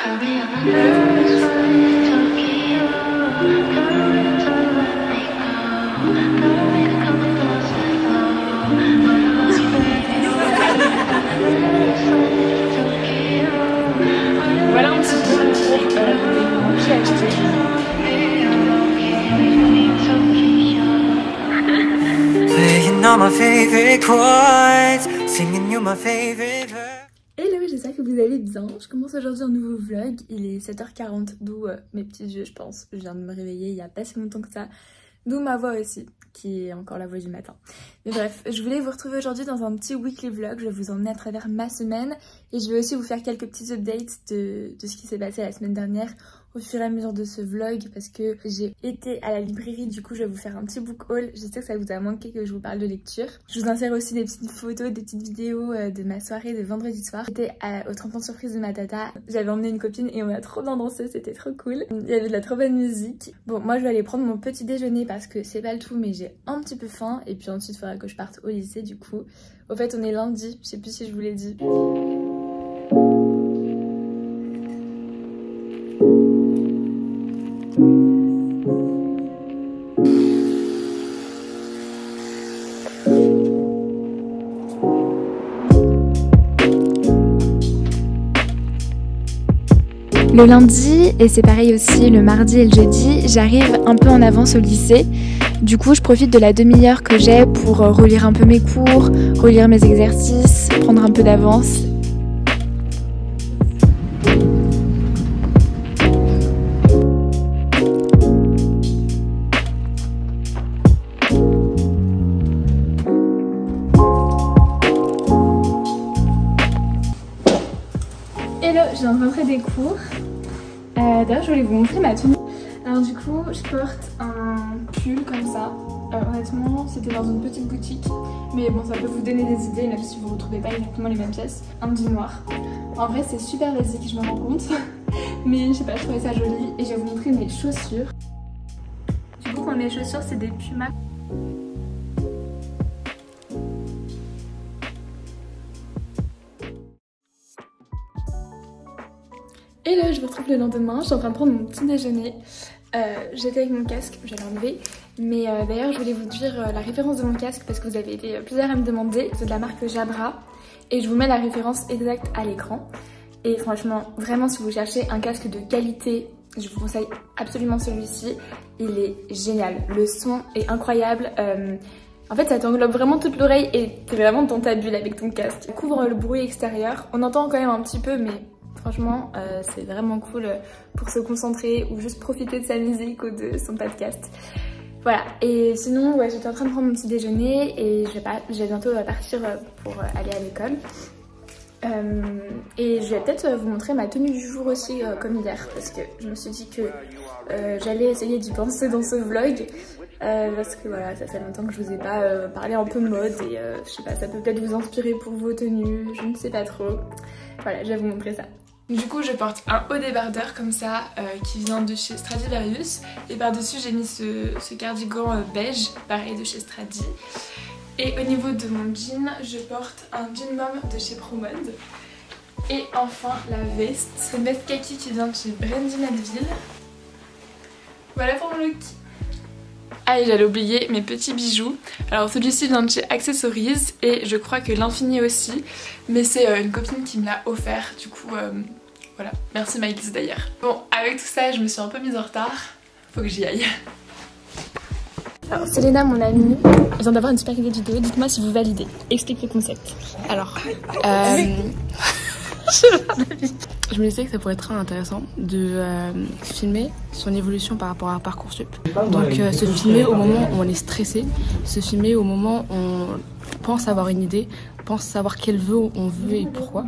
Voilà un petit peu pour l'élément que j'ai acheté. Hello, j'espère que vous allez bien. Je commence aujourd'hui un nouveau vlog. Il est 7h40, d'où mes petits yeux, je pense. Je viens de me réveiller il y a pas si longtemps que ça. D'où ma voix aussi, qui est encore la voix du matin. Mais bref, je voulais vous retrouver aujourd'hui dans un petit weekly vlog. Je vais vous emmener à travers ma semaine. Et je vais aussi vous faire quelques petits updates de ce qui s'est passé la semaine dernière au fur et à mesure de ce vlog. Parce que j'ai été à la librairie, du coup je vais vous faire un petit book haul. J'espère que ça vous a manqué que je vous parle de lecture. Je vous insère aussi des petites photos, des petites vidéos de ma soirée de vendredi soir. J'étais au tremplin surprise de ma tata. J'avais emmené une copine et on a trop bien dansé, c'était trop cool. Il y avait de la trop bonne musique. Bon, moi je vais aller prendre mon petit déjeuner parce que c'est pas le tout, mais j'ai un petit peu faim. Et puis ensuite il faudra que je parte au lycée du coup. Au fait on est lundi, je sais plus si je vous l'ai dit. Le lundi, et c'est pareil aussi le mardi et le jeudi, j'arrive un peu en avance au lycée. Du coup, je profite de la demi-heure que j'ai pour relire un peu mes cours, relire mes exercices, prendre un peu d'avance. Hello, je viens de rentrer des cours. D'ailleurs, je voulais vous montrer ma tenue. Alors du coup, je porte un pull comme ça. Honnêtement, c'était dans une petite boutique. Mais bon, ça peut vous donner des idées, même si vous ne retrouvez pas exactement les mêmes pièces. Un jean noir. En vrai, c'est super basique, je me rends compte. Mais je sais pas, je trouvais ça joli. Et je vais vous montrer mes chaussures. Du coup, mes chaussures, c'est des Puma. Et là je vous retrouve le lendemain, je suis en train de prendre mon petit déjeuner. J'étais avec mon casque, je l'ai enlevé. Mais d'ailleurs je voulais vous dire la référence de mon casque parce que vous avez été plusieurs à me demander. C'est de la marque Jabra et je vous mets la référence exacte à l'écran. Et franchement, vraiment si vous cherchez un casque de qualité, je vous conseille absolument celui-ci. Il est génial, le son est incroyable. En fait ça t'englobe vraiment toute l'oreille et t'es vraiment dans ta bulle avec ton casque. Ça couvre le bruit extérieur, on entend quand même un petit peu mais... Franchement, c'est vraiment cool pour se concentrer ou juste profiter de sa musique ou de son podcast. Voilà, et sinon, ouais, j'étais en train de prendre mon petit déjeuner et je vais bientôt partir pour aller à l'école. Et je vais peut-être vous montrer ma tenue du jour aussi, comme hier, parce que je me suis dit que j'allais essayer d'y penser dans ce vlog. Parce que voilà, ça fait longtemps que je vous ai pas parlé un peu mode et je sais pas, ça peut peut-être vous inspirer pour vos tenues, je ne sais pas trop. Voilà, je vais vous montrer ça. Du coup, je porte un haut débardeur comme ça qui vient de chez Stradivarius et par-dessus j'ai mis ce cardigan beige, pareil de chez Stradi. Et au niveau de mon jean, je porte un jean mom de chez Promode. Et enfin la veste, c'est une veste kaki qui vient de chez Brandy Melville. Voilà pour mon look. Ah et j'allais oublier mes petits bijoux. Alors celui-ci vient de chez Accessories et je crois que l'infini aussi. Mais c'est une copine qui me l'a offert, du coup voilà. Merci Maïlis d'ailleurs. Bon, avec tout ça je me suis un peu mise en retard. Faut que j'y aille. Alors Selena, mon amie, vient d'avoir une super idée de vidéo. Dites-moi si vous validez. Explique le concept. Alors, je me disais que ça pourrait être très intéressant de filmer son évolution par rapport à Parcoursup. Donc se filmer au moment où on est stressé, se filmer au moment où on pense avoir une idée, pense savoir quel vœu on veut et pourquoi.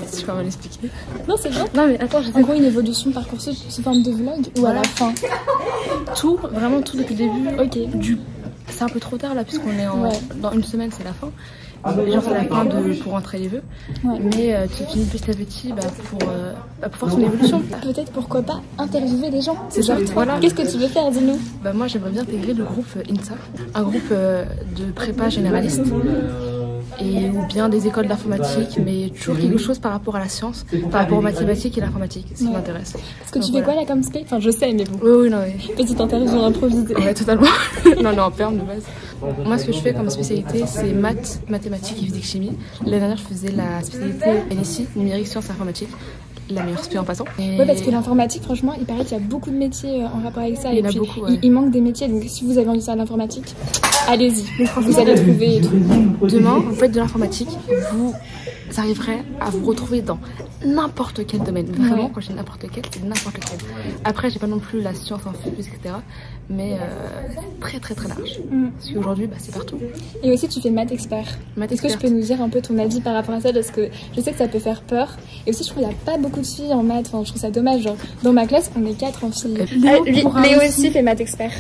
Si je peux mal expliquer. Non, c'est bien. Non mais attends, en gros une évolution Parcoursup sous forme de vlog ou à la fin. Tout, vraiment tout depuis le début. Ok. C'est un peu trop tard là puisqu'on est dans une semaine, c'est la fin. Genre c'est la fin pour rentrer les vœux. Ouais. Mais tu finis petit à petit pour voir son évolution. Peut-être pourquoi pas interviewer des gens. C'est genre voilà. Qu'est-ce que tu veux faire, dis-nous? Moi j'aimerais bien intégrer le groupe INSA, un groupe de prépa généraliste. ou bien des écoles d'informatique, mais toujours quelque chose par rapport à la science, par rapport aux mathématiques et l'informatique, ce qui m'intéresse. Parce que tu fais quoi là comme spé? Enfin je sais mais bon. Oui, non, oui. Petite interview improvisée. Ouais, totalement. non, en perme de base. Moi, ce que je fais comme spécialité, c'est maths, mathématiques et physique-chimie. L'année dernière, je faisais la spécialité NSI, numérique, sciences et informatique. La meilleure spé en passant. Ouais, parce que l'informatique, franchement, il paraît qu'il y a beaucoup de métiers en rapport avec ça. Il y en a beaucoup, ouais. Il manque des métiers, donc si vous avez envie de faire de l'informatique, allez-y. Vous allez trouver et tout. Demain, vous faites de l'informatique, vous arriverez à vous retrouver dans n'importe quel domaine. Vraiment, quand je dis n'importe quel, c'est n'importe quel. Après, j'ai pas non plus la science infuse, etc. Mais très large. Parce qu'aujourd'hui, c'est partout. Et aussi, tu fais maths expert. Est-ce que tu peux nous dire un peu ton avis par rapport à ça? Parce que je sais que ça peut faire peur. Et aussi, je trouve qu'il n'y a pas beaucoup de filles en maths. Enfin, je trouve ça dommage. Genre, dans ma classe, on est 4 en filles. Léo aussi fait maths expert.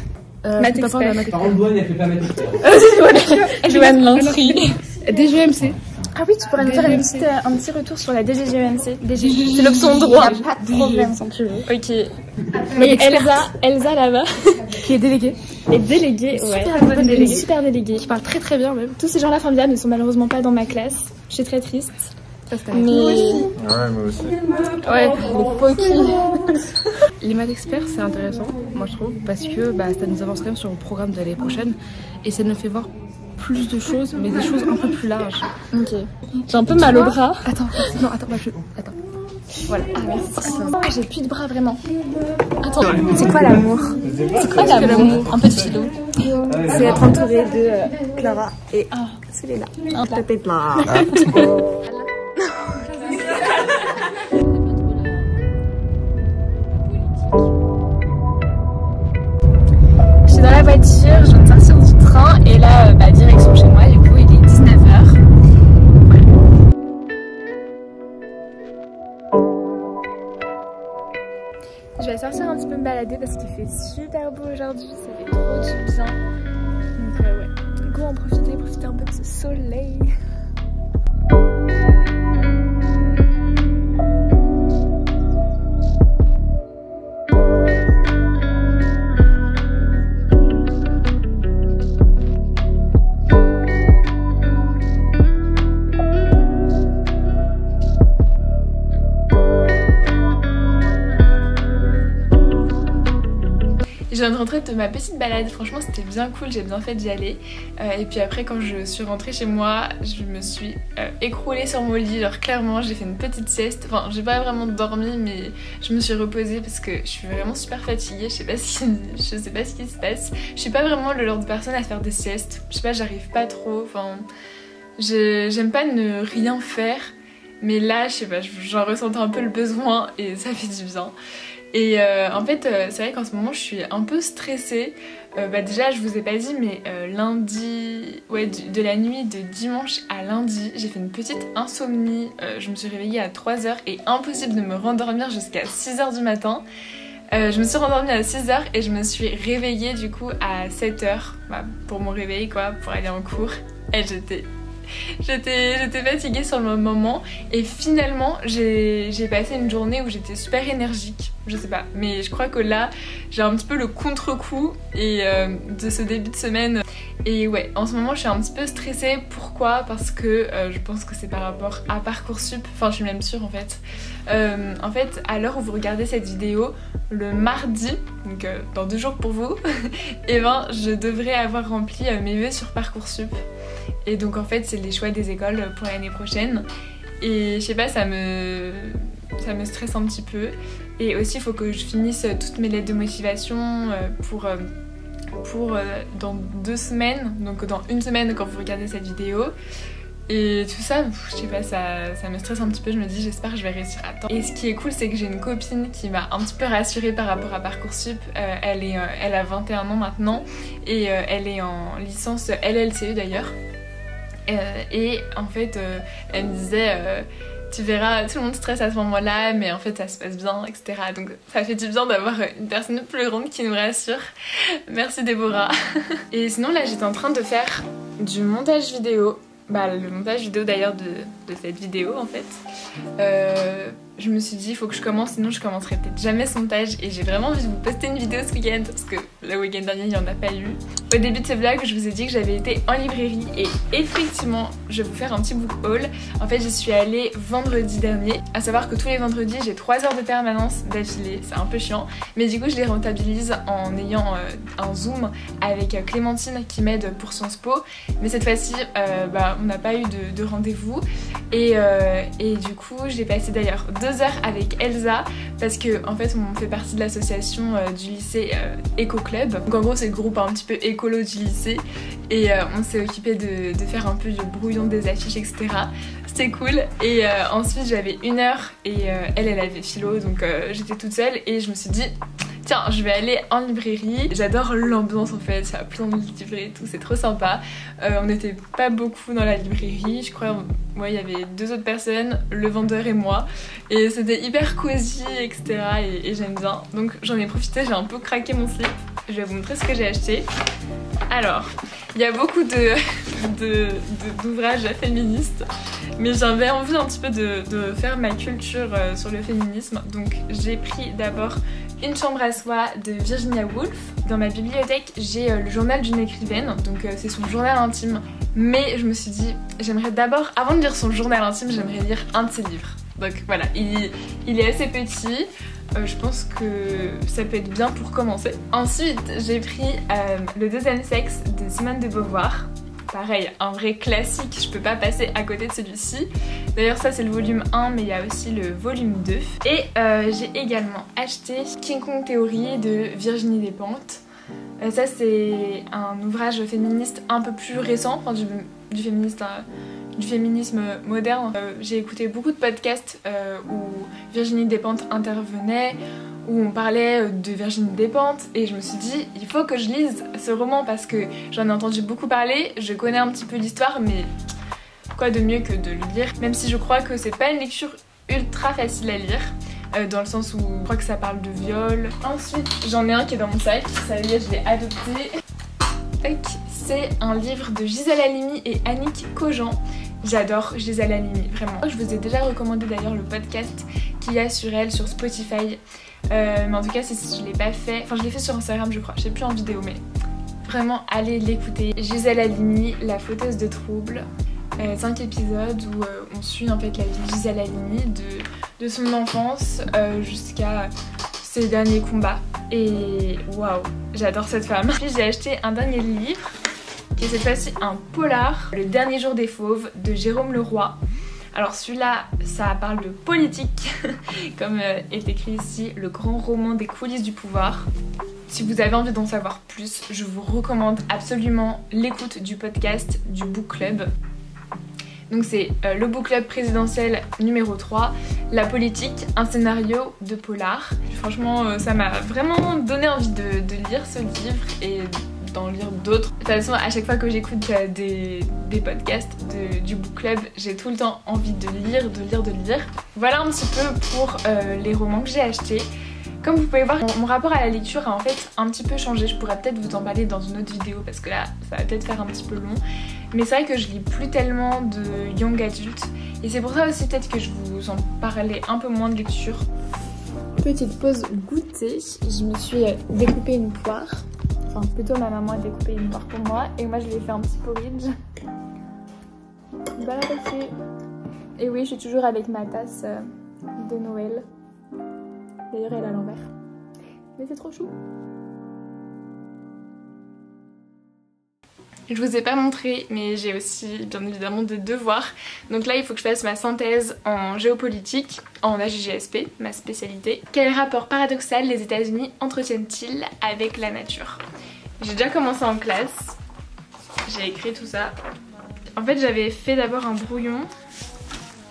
Maths expert. Par contre, Douane, elle fait pas maths expert. Joanne Lantry. DGEMC. Ah oui, tu pourrais nous faire un petit retour sur la DGGEMC. C'est l'option droit. Il n'y a pas de problème si tu veux. Ok. Mais Elsa là-bas, qui est déléguée. Est déléguée, ouais. Une super déléguée. Qui parle très bien même. Tous ces gens-là formidables ne sont malheureusement pas dans ma classe. Je suis très triste. Mais... Ouais, moi aussi. Ouais, les maths experts, c'est intéressant, moi je trouve, parce que ça nous avance quand même sur le programme de l'année prochaine et ça nous fait voir plus de choses, mais des choses un peu plus larges. Ok. J'ai un peu mal au bras. Attends. Voilà. Ah merci. J'ai plus de bras vraiment. Attends, c'est quoi l'amour? C'est quoi l'amour? Un peu de philo. C'est être entourée de Clara et Céléna. Peut-être là. Je suis dans la voiture, je viens de sortir du train et là, direction chez moi, du coup il est 19h. Je vais sortir un petit peu me balader parce qu'il fait super beau aujourd'hui, ça fait trop du bien. Donc ouais, go en profiter un peu de ce soleil. Je viens de rentrer de ma petite balade, franchement c'était bien cool, j'ai bien fait d'y aller. Et puis après quand je suis rentrée chez moi, je me suis écroulée sur mon lit, genre clairement j'ai fait une petite sieste. Enfin j'ai pas vraiment dormi mais je me suis reposée parce que je suis vraiment super fatiguée, je sais pas ce qui se passe. Je suis pas vraiment le genre de personne à faire des siestes, je sais pas, j'arrive pas trop, enfin j'aime pas ne rien faire. Mais là je sais pas, j'en ressentais un peu le besoin et ça fait du bien. Et en fait, c'est vrai qu'en ce moment, je suis un peu stressée. Déjà, je vous ai pas dit, mais lundi, ouais, de la nuit de dimanche à lundi, j'ai fait une petite insomnie. Je me suis réveillée à 3h et impossible de me rendormir jusqu'à 6h du matin. Je me suis rendormie à 6h et je me suis réveillée du coup à 7h pour mon réveil, quoi, pour aller en cours. Et j'étais fatiguée sur le moment et finalement j'ai passé une journée où j'étais super énergique, je sais pas, mais je crois que là j'ai un petit peu le contre-coup et de ce début de semaine. Et ouais, en ce moment je suis un petit peu stressée. Pourquoi? Parce que je pense que c'est par rapport à Parcoursup, enfin je suis même sûre en fait. En fait, à l'heure où vous regardez cette vidéo, le mardi, donc dans 2 jours pour vous, et je devrais avoir rempli mes vœux sur Parcoursup. Et donc en fait c'est les choix des écoles pour l'année prochaine. Et je sais pas, ça me stresse un petit peu. Et aussi il faut que je finisse toutes mes lettres de motivation pour dans 2 semaines, donc dans 1 semaine quand vous regardez cette vidéo. Et tout ça, je sais pas, ça me stresse un petit peu, je me dis j'espère que je vais réussir à temps. Et ce qui est cool, c'est que j'ai une copine qui m'a un petit peu rassurée par rapport à Parcoursup. Elle a 21 ans maintenant et elle est en licence LLCE d'ailleurs. Et en fait, elle me disait tu verras, tout le monde stresse à ce moment-là, mais en fait ça se passe bien, etc. Donc ça fait du bien d'avoir une personne plus grande qui nous rassure. Merci Déborah. Et sinon là j'étais en train de faire du montage vidéo. Le montage vidéo d'ailleurs de cette vidéo en fait. je me suis dit il faut que je commence, sinon je commencerai peut-être jamais ce montage et j'ai vraiment envie de vous poster une vidéo ce week-end parce que le week-end dernier il n'y en a pas eu. Au début de ce vlog je vous ai dit que j'avais été en librairie et effectivement je vais vous faire un petit book haul. En fait j'y suis allée vendredi dernier, à savoir que tous les vendredis j'ai 3 heures de permanence d'affilée, c'est un peu chiant mais du coup je les rentabilise en ayant un zoom avec Clémentine qui m'aide pour Sciences Po, mais cette fois-ci on n'a pas eu de rendez-vous et du coup j'ai passé d'ailleurs 2 heures avec Elsa parce que en fait on fait partie de l'association du lycée Éco Club. Donc en gros c'est le groupe un petit peu écolo du lycée et on s'est occupé de faire un peu le brouillon des affiches etc. C'était cool et ensuite j'avais 1 heure et elle avait philo donc j'étais toute seule et je me suis dit tiens, je vais aller en librairie. J'adore l'ambiance en fait, il y a plein de livrets et tout, c'est trop sympa. On n'était pas beaucoup dans la librairie, je crois, ouais, il y avait 2 autres personnes, le vendeur et moi. Et c'était hyper cosy, etc. Et j'aime bien. Donc j'en ai profité, j'ai un peu craqué mon slip. Je vais vous montrer ce que j'ai acheté. Alors, il y a beaucoup d'ouvrages féministes, mais j'avais envie un petit peu de faire ma culture sur le féminisme. Donc j'ai pris d'abord Une chambre à soi de Virginia Woolf. Dans ma bibliothèque, j'ai le journal d'une écrivaine, donc c'est son journal intime. Mais je me suis dit, j'aimerais d'abord, avant de lire son journal intime, j'aimerais lire un de ses livres. Donc voilà, il est assez petit, je pense que ça peut être bien pour commencer. Ensuite, j'ai pris Le deuxième sexe de Simone de Beauvoir. Pareil, un vrai classique, je peux pas passer à côté de celui-ci. D'ailleurs ça c'est le volume 1 mais il y a aussi le volume 2. Et j'ai également acheté King Kong Theory de Virginie Despentes. Ça c'est un ouvrage féministe un peu plus récent, enfin du féminisme moderne. J'ai écouté beaucoup de podcasts où Virginie Despentes intervenait, où on parlait de Virginie Despentes et je me suis dit il faut que je lise ce roman parce que j'en ai entendu beaucoup parler, je connais un petit peu l'histoire mais quoi de mieux que de le lire, même si je crois que c'est pas une lecture ultra facile à lire dans le sens où je crois que ça parle de viol. Ensuite j'en ai un qui est dans mon sac, ça y est je l'ai adopté. C'est un livre de Gisèle Halimi et Annick Cogent. J'adore Gisèle Halimi, vraiment. Je vous ai déjà recommandé d'ailleurs le podcast qu'il y a sur elle sur Spotify. Mais en tout cas, si je l'ai pas fait, enfin je l'ai fait sur Instagram je crois, je sais plus en vidéo mais vraiment allez l'écouter. Gisèle Halimi, la fauteuse de troubles. 5 épisodes où on suit en fait la vie de Gisèle Halimi de son enfance jusqu'à ses derniers combats. Et waouh, j'adore cette femme. Puis j'ai acheté un dernier livre qui est cette fois-ci un polar, Le dernier jour des fauves de Jérôme Leroy. Alors celui-là, ça parle de politique, comme est écrit ici, le grand roman des coulisses du pouvoir. Si vous avez envie d'en savoir plus, je vous recommande absolument l'écoute du podcast du Book Club. Donc c'est le Book Club présidentiel numéro 3, la politique, un scénario de polar. Franchement, ça m'a vraiment donné envie de lire ce livre et d'en lire d'autres. De toute façon, à chaque fois que j'écoute des podcasts du Book Club, j'ai tout le temps envie de lire. Voilà un petit peu pour les romans que j'ai achetés. Comme vous pouvez voir, mon rapport à la lecture a en fait un petit peu changé. Je pourrais peut-être vous en parler dans une autre vidéo parce que là, ça va peut-être faire un petit peu long. Mais c'est vrai que je lis plus tellement de young adult. Et c'est pour ça aussi peut-être que je vous en parlais un peu moins de lecture. Petite pause goûter. Je me suis découpé une poire. Enfin, plutôt ma maman a découpé une poire pour moi. Et moi, je lui ai fait un petit porridge. Bon appétit. Et oui, je suis toujours avec ma tasse de Noël. D'ailleurs elle est à l'envers. Mais c'est trop chou. Je vous ai pas montré mais j'ai aussi bien évidemment des devoirs. Donc là il faut que je fasse ma synthèse en géopolitique, en AGGSP, ma spécialité. Quel rapport paradoxal les États-Unis entretiennent-ils avec la nature? J'ai déjà commencé en classe. J'ai écrit tout ça. En fait j'avais fait d'abord un brouillon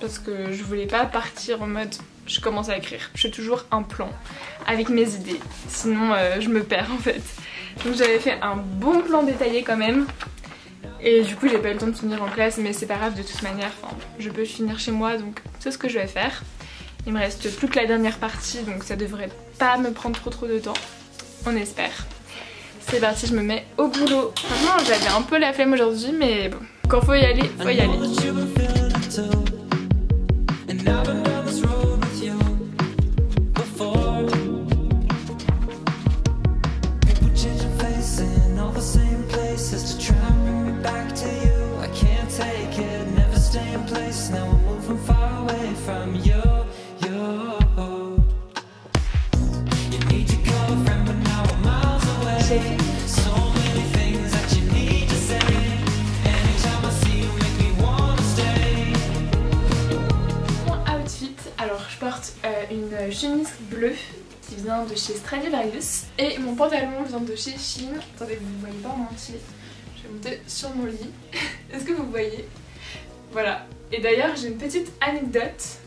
parce que je voulais pas partir en mode je commence à écrire. Je fais toujours un plan avec mes idées, sinon je me perds en fait. Donc j'avais fait un bon plan détaillé quand même. Et du coup j'ai pas eu le temps de finir en classe mais c'est pas grave de toute manière, enfin, je peux finir chez moi donc c'est ce que je vais faire. Il me reste plus que la dernière partie donc ça devrait pas me prendre trop de temps, on espère. C'est parti, je me mets au boulot. Franchement j'avais un peu la flemme aujourd'hui mais bon, quand faut y aller, faut y aller. j'ai fini. Mon outfit, alors je porte une chemise bleue qui vient de chez Stradivarius et mon pantalon vient de chez Shein. Attendez, vous ne voyez pas en entier. Je vais monter sur mon lit. Est-ce que vous voyez? Voilà. Et d'ailleurs, j'ai une petite anecdote.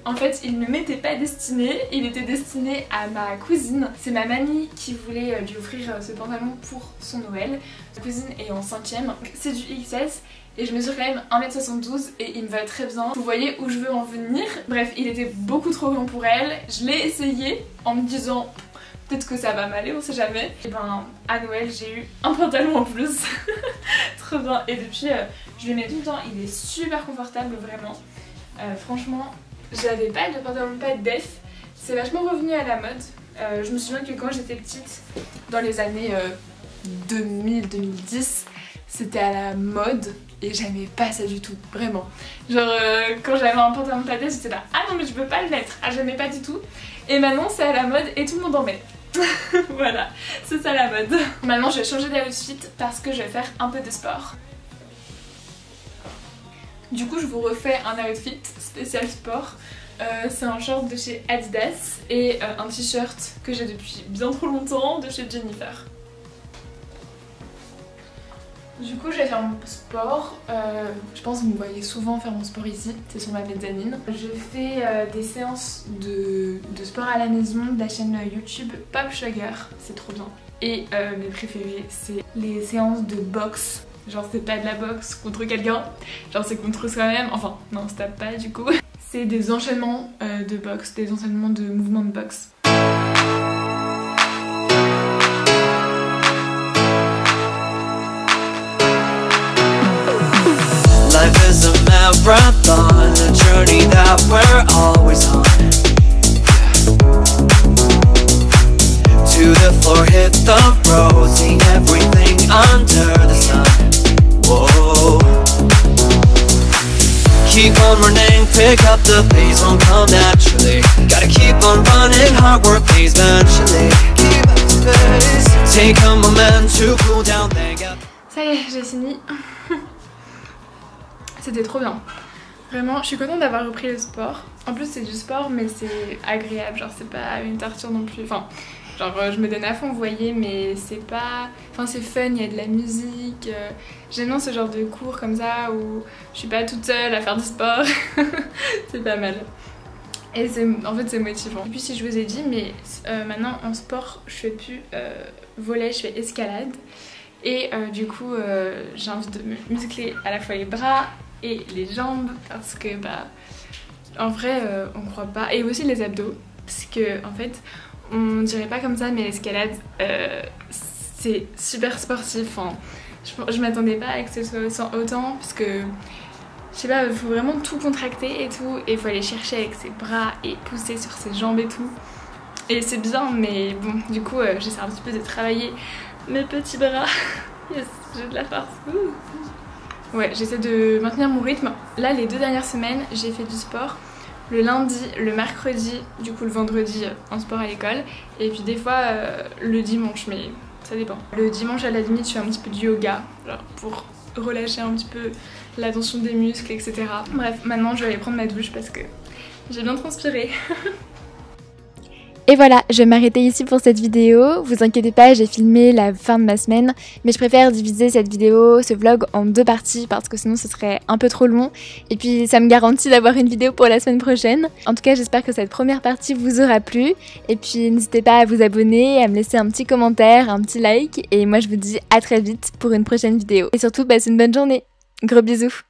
En fait, il ne m'était pas destiné, il était destiné à ma cousine. C'est ma mamie qui voulait lui offrir ce pantalon pour son Noël. Ma cousine est en 5ème, c'est du XS et je mesure quand même 1m72 et il me va très bien. Vous voyez où je veux en venir. Bref, il était beaucoup trop grand pour elle. Je l'ai essayé en me disant peut-être que ça va m'aller, on sait jamais. Et ben à Noël j'ai eu un pantalon en plus. Trop bien. Et depuis je le mets tout le temps, il est super confortable vraiment. Franchement, j'avais pas de pantalon pas def, c'est vachement revenu à la mode. Je me souviens que quand j'étais petite, dans les années 2000-2010, c'était à la mode et j'aimais pas ça du tout, vraiment. Genre quand j'avais un pantalon pas def, j'étais là, ah non mais je veux pas le mettre, ah j'aimais pas du tout. Et maintenant c'est à la mode et tout le monde en met. Voilà, c'est ça la mode. Maintenant je vais changer d'outfit parce que je vais faire un peu de sport. Du coup je vous refais un outfit spécial sport. C'est un short de chez Adidas et un t-shirt que j'ai depuis bien trop longtemps de chez Jennifer. Du coup je vais faire mon sport, je pense que vous me voyez souvent faire mon sport ici, c'est sur ma mezzanine. Je fais des séances de sport à la maison de la chaîne YouTube Pop Sugar, c'est trop bien. Et mes préférés c'est les séances de boxe. Genre c'est pas de la boxe contre quelqu'un, genre c'est contre soi-même, enfin non c'est pas du coup. C'est des enchaînements de boxe, des enchaînements de mouvements de boxe. Life is a marathon, a journey that we're always on. To the floor, hit the road, see everything under the sun. Whoa. Keep on running, pick up the pace, won't come naturally. Gotta keep on running, hard work pays eventually. Keep up the pace, take a moment to cool down, thank God. Ça y est, j'ai fini. C'était trop bien. Vraiment, je suis contente d'avoir repris le sport. En plus c'est du sport mais c'est agréable, genre c'est pas une torture non plus. Enfin, genre je me donne à fond, vous voyez, mais c'est pas... Enfin c'est fun, il y a de la musique. J'aime bien ce genre de cours comme ça où je suis pas toute seule à faire du sport. C'est pas mal. Et en fait c'est motivant. Et puis si je vous ai dit, mais maintenant en sport je fais plus volley, je fais escalade. Et du coup j'ai envie de me muscler à la fois les bras et les jambes parce que bah en vrai on croit pas. Et aussi les abdos parce que en fait on dirait pas comme ça mais l'escalade c'est super sportif. Enfin, je m'attendais pas à que ce soit autant parce que je sais pas, il faut vraiment tout contracter et tout et il faut aller chercher avec ses bras et pousser sur ses jambes et tout. Et c'est bien mais bon du coup j'essaie un petit peu de travailler mes petits bras. Yes, j'ai de la force. Ouais, j'essaie de maintenir mon rythme. Là, les 2 dernières semaines, j'ai fait du sport. Le lundi, le mercredi, du coup le vendredi en sport à l'école. Et puis des fois le dimanche, mais ça dépend. Le dimanche, à la limite, je fais un petit peu de yoga, genre pour relâcher un petit peu la tension des muscles, etc. Bref, maintenant je vais aller prendre ma douche parce que j'ai bien transpiré. Et voilà, je vais m'arrêter ici pour cette vidéo. Vous inquiétez pas, j'ai filmé la fin de ma semaine, mais je préfère diviser cette vidéo, ce vlog en 2 parties parce que sinon ce serait un peu trop long. Et puis ça me garantit d'avoir une vidéo pour la semaine prochaine. En tout cas, j'espère que cette première partie vous aura plu. Et puis n'hésitez pas à vous abonner, à me laisser un petit commentaire, un petit like. Et moi je vous dis à très vite pour une prochaine vidéo. Et surtout, passez une bonne journée. Gros bisous.